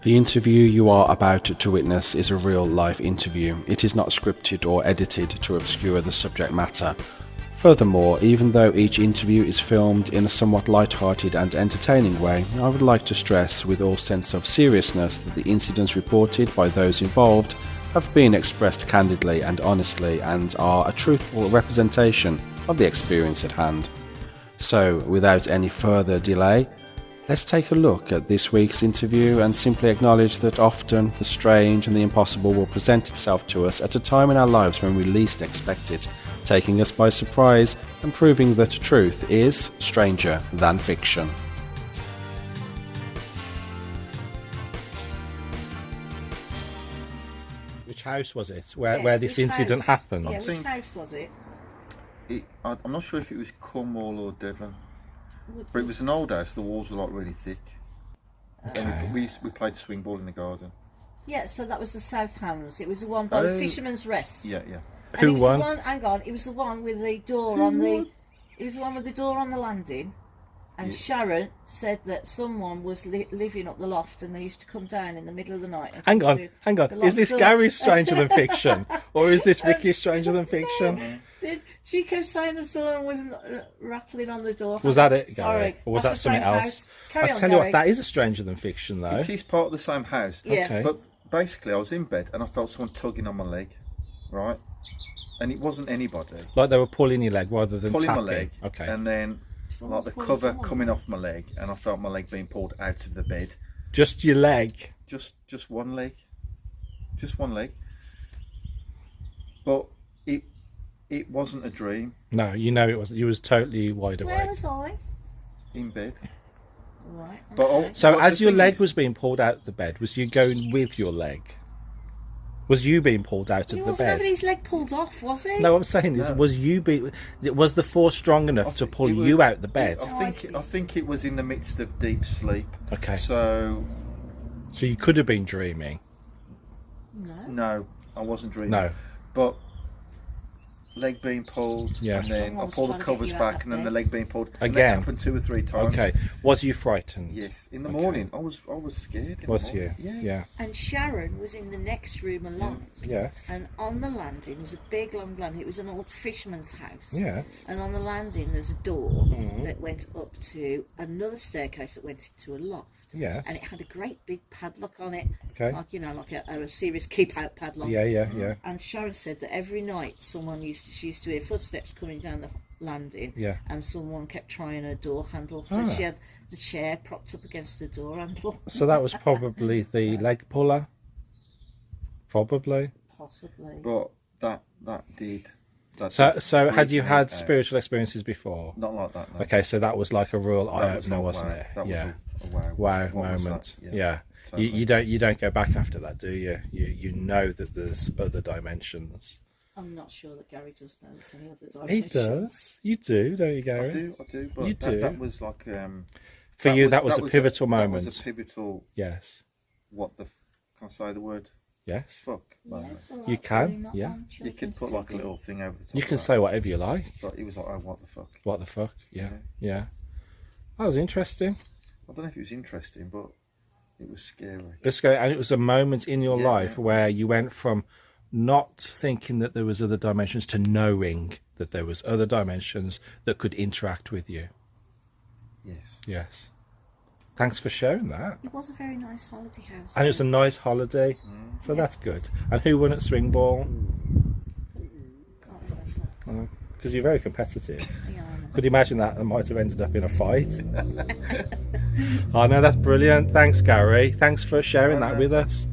The interview you are about to witness is a real-life interview. It is not scripted or edited to obscure the subject matter. Furthermore, even though each interview is filmed in a somewhat light-hearted and entertaining way, I would like to stress with all sense of seriousness that the incidents reported by those involved have been expressed candidly and honestly and are a truthful representation of the experience at hand. So, without any further delay, let's take a look at this week's interview and simply acknowledge that often the strange and the impossible will present itself to us at a time in our lives when we least expect it, taking us by surprise and proving that truth is stranger than fiction. Which house was it where this incident happened? Yeah, which house was it? I'm not sure if it was Cornwall or Devon. But it was an old house. The walls were like really thick. Okay. And we played swing ball in the garden. Yeah, so that was the South Hounds. It was the one by the Fisherman's Rest. Yeah, yeah. And Who it was won? The one, hang on, it was the one with the door on the. It was the one with the door on the landing. And Sharon said that someone was living up the loft, and they used to come down in the middle of the night. And Hang on. Is this Gary Stranger Than Fiction, or is this Vicky Stranger Than Fiction? She kept saying that someone was rattling on the door. Was that it, Gary? Sorry, Or was that that's something the same else? house. Carry I on, tell you Gary. what, that is a Stranger Than Fiction, though. It is part of the same house. Yeah. Okay. But basically, I was in bed and I felt someone tugging on my leg, right? And it wasn't anybody. Like they were pulling your leg rather than Pulling tapping. my leg. Okay. And then, like the pulling cover someone's coming leg. off my leg, and I felt my leg being pulled out of the bed. Just your leg. Just one leg. Just one leg. But it wasn't a dream. No, you know it wasn't. You was totally wide Where awake. was I? In bed. Right. But So but as the your thing leg is- was being pulled out of the bed, was you going with your leg? Was you being pulled out He of the wasn't bed? having his leg pulled off, was he? No, what I'm saying is, No. was the force strong enough to pull you out the bed? I think it was in the midst of deep sleep. Okay. So So you could have been dreaming. no, I wasn't dreaming. No. But leg being pulled, Yes. and then I Someone's pulled the trying to get covers you out back, of and then the bed. leg being pulled. And Again? that happened 2 or 3 times. Okay. Was you frightened? Yes. In the Okay. morning, I was scared. in the Was you? morning. Yeah. Yeah. And Sharon was in the next room alone. Yes. And on the landing was a big long landing. It was an old fisherman's house. Yes. And on the landing there's a door that went up to another staircase that went into a loft. Yes. And it had a great big padlock on it. Okay. Like, like a serious keep out padlock. Yeah. And Sharon said that every night she used to hear footsteps coming down the landing. Yeah. And someone kept trying her door handle. So she had the chair propped up against the door handle. So that was probably the leg puller. Probably. Possibly. But that did. That So did had freak you me had out. spiritual experiences before? Not like that. No. Okay, so that was like a real eye That was opener, not wasn't wow. it? That was Yeah. a wow. Wow What was moment. that? Yeah. Totally. You don't go back after that, do you? You know that there's other dimensions. I'm not sure that Gary does know there's any other He dimensions. does. You do, don't you, Gary? I do. But You do. That was like For you, that was a pivotal That moment. was a pivotal. Yes. Can I say the word? Yes. Fuck. Yeah, moment. it's all right, You Gary, can, not yeah. on You could children's put like a TV. little thing over the top. You of can that. say whatever you like. But it was like, oh, what the fuck? What the fuck? Yeah. That was interesting. I don't know if it was interesting, but it was scary. Let's go. And it was a moment in your Yeah, life yeah. where you went from not thinking that there was other dimensions to knowing that there was other dimensions that could interact with you. Yes. Yes. Thanks for sharing that. It was a very nice holiday house. And it was a nice holiday, so that's good. And who won at swing ball? Because you're very competitive. Yeah, I know. Could you imagine that might have ended up in a fight? Oh no, that's brilliant. Thanks, Gary. Thanks for sharing that with us.